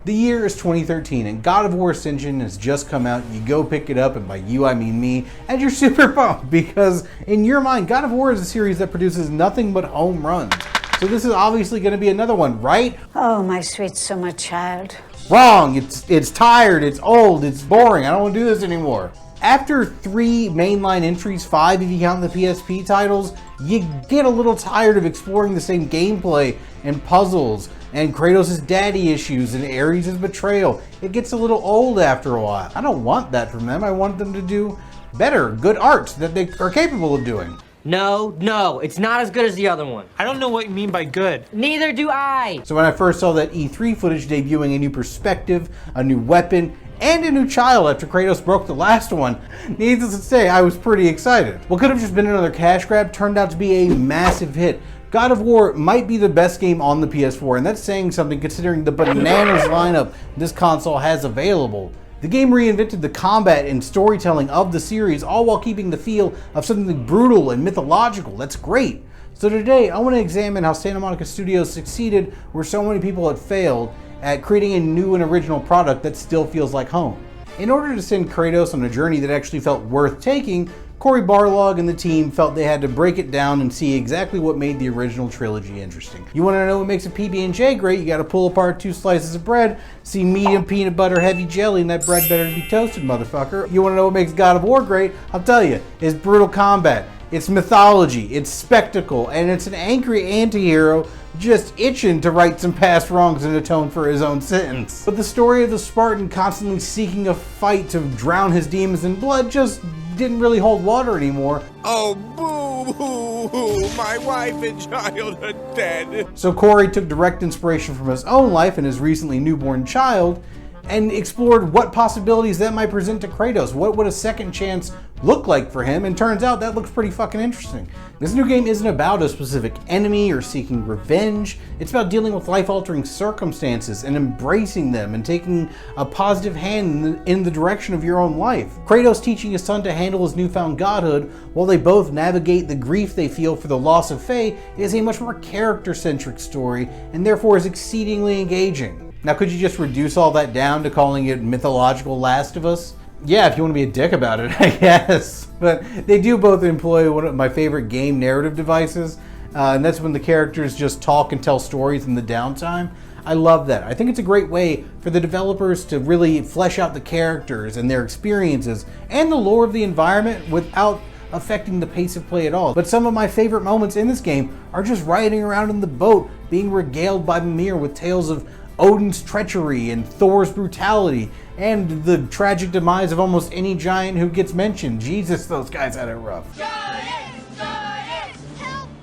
The year is 2013 and God of War Ascension has just come out. You go pick it up, and by you I mean me, and you're super pumped because in your mind, God of War is a series that produces nothing but home runs. So this is obviously going to be another one, right? Oh, my sweet summer child. Wrong. It's tired, it's old, it's boring. I don't want to do this anymore. After 3 mainline entries, 5 if you count the PSP titles, you get a little tired of exploring the same gameplay and puzzles and Kratos' daddy issues and Ares' betrayal. It gets a little old after a while. I don't want that from them. I want them to do better, good art that they are capable of doing. No, it's not as good as the other one. I don't know what you mean by good. Neither do I. So when I first saw that E3 footage debuting a new perspective, a new weapon, and a new child after Kratos broke the last one, needless to say, I was pretty excited. What could have just been another cash grab turned out to be a massive hit. God of War might be the best game on the PS4, and that's saying something considering the bananas lineup this console has available. The game reinvented the combat and storytelling of the series, all while keeping the feel of something brutal and mythological. That's great. So today, I want to examine how Santa Monica Studios succeeded where so many people had failed at creating a new and original product that still feels like home. In order to send Kratos on a journey that actually felt worth taking, Cory Barlog and the team felt they had to break it down and see exactly what made the original trilogy interesting. You want to know what makes a PB&J great? You got to pull apart 2 slices of bread, see medium peanut butter heavy jelly, and that bread better be toasted, motherfucker. You want to know what makes God of War great? I'll tell you, it's brutal combat, it's mythology, it's spectacle, and it's an angry anti-hero just itching to right some past wrongs and atone for his own sins. But the story of the Spartan constantly seeking a fight to drown his demons in blood just didn't really hold water anymore. Oh, boo-hoo, my wife and child are dead. So Cory took direct inspiration from his own life and his recently newborn child and explored what possibilities that might present to Kratos. What would a second chance look like for him? And turns out that looks pretty fucking interesting. This new game isn't about a specific enemy or seeking revenge. It's about dealing with life-altering circumstances and embracing them and taking a positive hand in the direction of your own life. Kratos teaching his son to handle his newfound godhood while they both navigate the grief they feel for the loss of Faye is a much more character-centric story and therefore is exceedingly engaging. Now, could you just reduce all that down to calling it mythological Last of Us? Yeah, if you want to be a dick about it, I guess. But they do both employ one of my favorite game narrative devices, and that's when the characters just talk and tell stories in the downtime. I love that. I think it's a great way for the developers to really flesh out the characters and their experiences and the lore of the environment without affecting the pace of play at all. But some of my favorite moments in this game are just riding around in the boat, being regaled by Mimir with tales of Odin's treachery and Thor's brutality, and the tragic demise of almost any giant who gets mentioned. Jesus, those guys had it rough. Help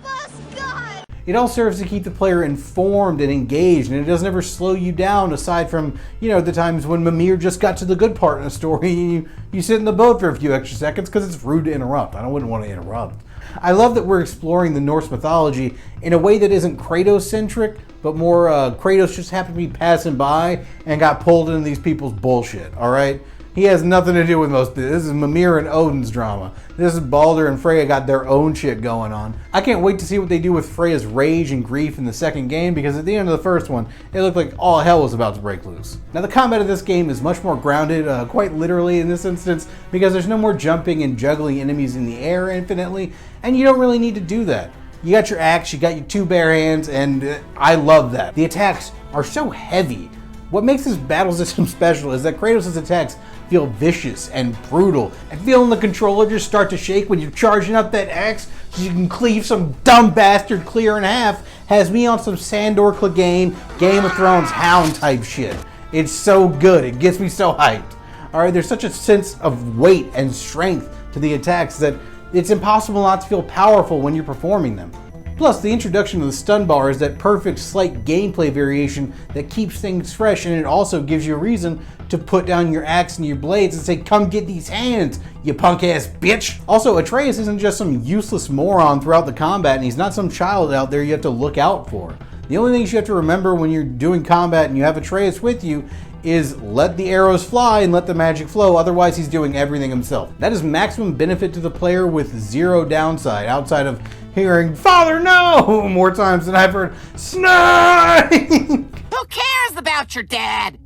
us, God! It all serves to keep the player informed and engaged, and it doesn't ever slow you down aside from, the times when Mimir just got to the good part in the story and you sit in the boat for a few extra seconds because it's rude to interrupt. I wouldn't want to interrupt. I love that we're exploring the Norse mythology in a way that isn't Kratos-centric, but more Kratos just happened to be passing by and got pulled into these people's bullshit, alright? He has nothing to do with most of this. This is Mimir and Odin's drama. This is Baldur and Freya got their own shit going on. I can't wait to see what they do with Freya's rage and grief in the second game, because at the end of the first one, it looked like all hell was about to break loose. Now the combat of this game is much more grounded, quite literally in this instance, because there's no more jumping and juggling enemies in the air infinitely, and you don't really need to do that. You got your axe, you got your 2 bare hands, and I love that. The attacks are so heavy. What makes this battle system special is that Kratos' attacks feel vicious and brutal, and feeling the controller just start to shake when you're charging up that axe so you can cleave some dumb bastard clear in half has me on some Sandor Clegane, Game of Thrones Hound type shit. It's so good, it gets me so hyped. Alright, there's such a sense of weight and strength to the attacks that it's impossible not to feel powerful when you're performing them. Plus, the introduction of the stun bar is that perfect slight gameplay variation that keeps things fresh, and it also gives you a reason to put down your axe and your blades and say, come get these hands, you punk ass bitch. Also, Atreus isn't just some useless moron throughout the combat, and he's not some child out there you have to look out for. The only things you have to remember when you're doing combat and you have Atreus with you is let the arrows fly and let the magic flow, otherwise he's doing everything himself. That is maximum benefit to the player with zero downside, outside of hearing, "Father, no!" more times than I've heard, "Snake!" Who cares about your dad?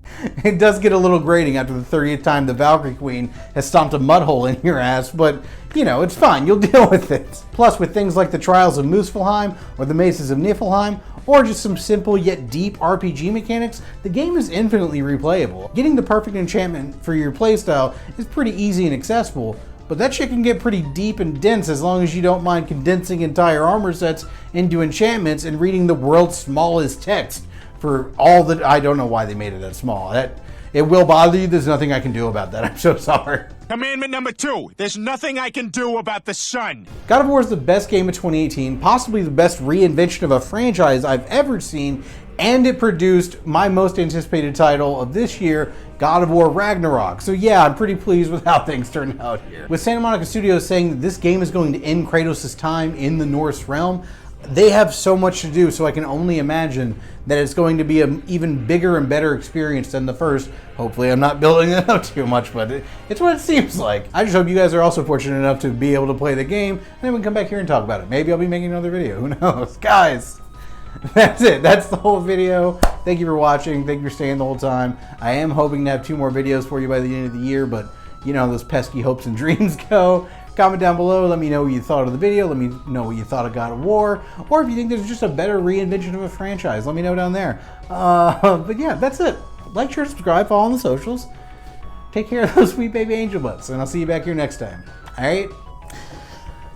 It does get a little grating after the 30th time the Valkyrie Queen has stomped a mud hole in your ass, but you know, it's fine, you'll deal with it. Plus, with things like the Trials of Musphelheim or the Maces of Niflheim, or just some simple yet deep RPG mechanics, the game is infinitely replayable. Getting the perfect enchantment for your playstyle is pretty easy and accessible, but that shit can get pretty deep and dense as long as you don't mind condensing entire armor sets into enchantments and reading the world's smallest text for all the... I don't know why they made it that small. It will bother you. There's nothing I can do about that. I'm so sorry. Commandment number 2. There's nothing I can do about the sun. God of War is the best game of 2018, possibly the best reinvention of a franchise I've ever seen, and it produced my most anticipated title of this year, God of War Ragnarok. So yeah, I'm pretty pleased with how things turned out here. With Santa Monica Studios saying that this game is going to end Kratos' time in the Norse realm, they have so much to do, so I can only imagine that it's going to be an even bigger and better experience than the first. Hopefully I'm not building it up too much, but it's what it seems like. I just hope you guys are also fortunate enough to be able to play the game, and then we can come back here and talk about it. Maybe I'll be making another video, who knows? Guys, that's it. That's the whole video. Thank you for watching. Thank you for staying the whole time. I am hoping to have 2 more videos for you by the end of the year, but you know how those pesky hopes and dreams go. Comment down below, let me know what you thought of the video, let me know what you thought of God of War, or if you think there's just a better reinvention of a franchise, let me know down there. But yeah, that's it. Like, share, subscribe, follow on the socials. Take care of those sweet baby angel butts, and I'll see you back here next time. Alright?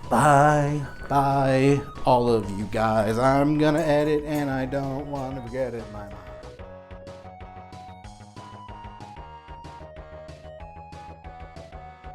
Bye. Bye, all of you guys. I'm gonna edit, and I don't want to forget it in my mind.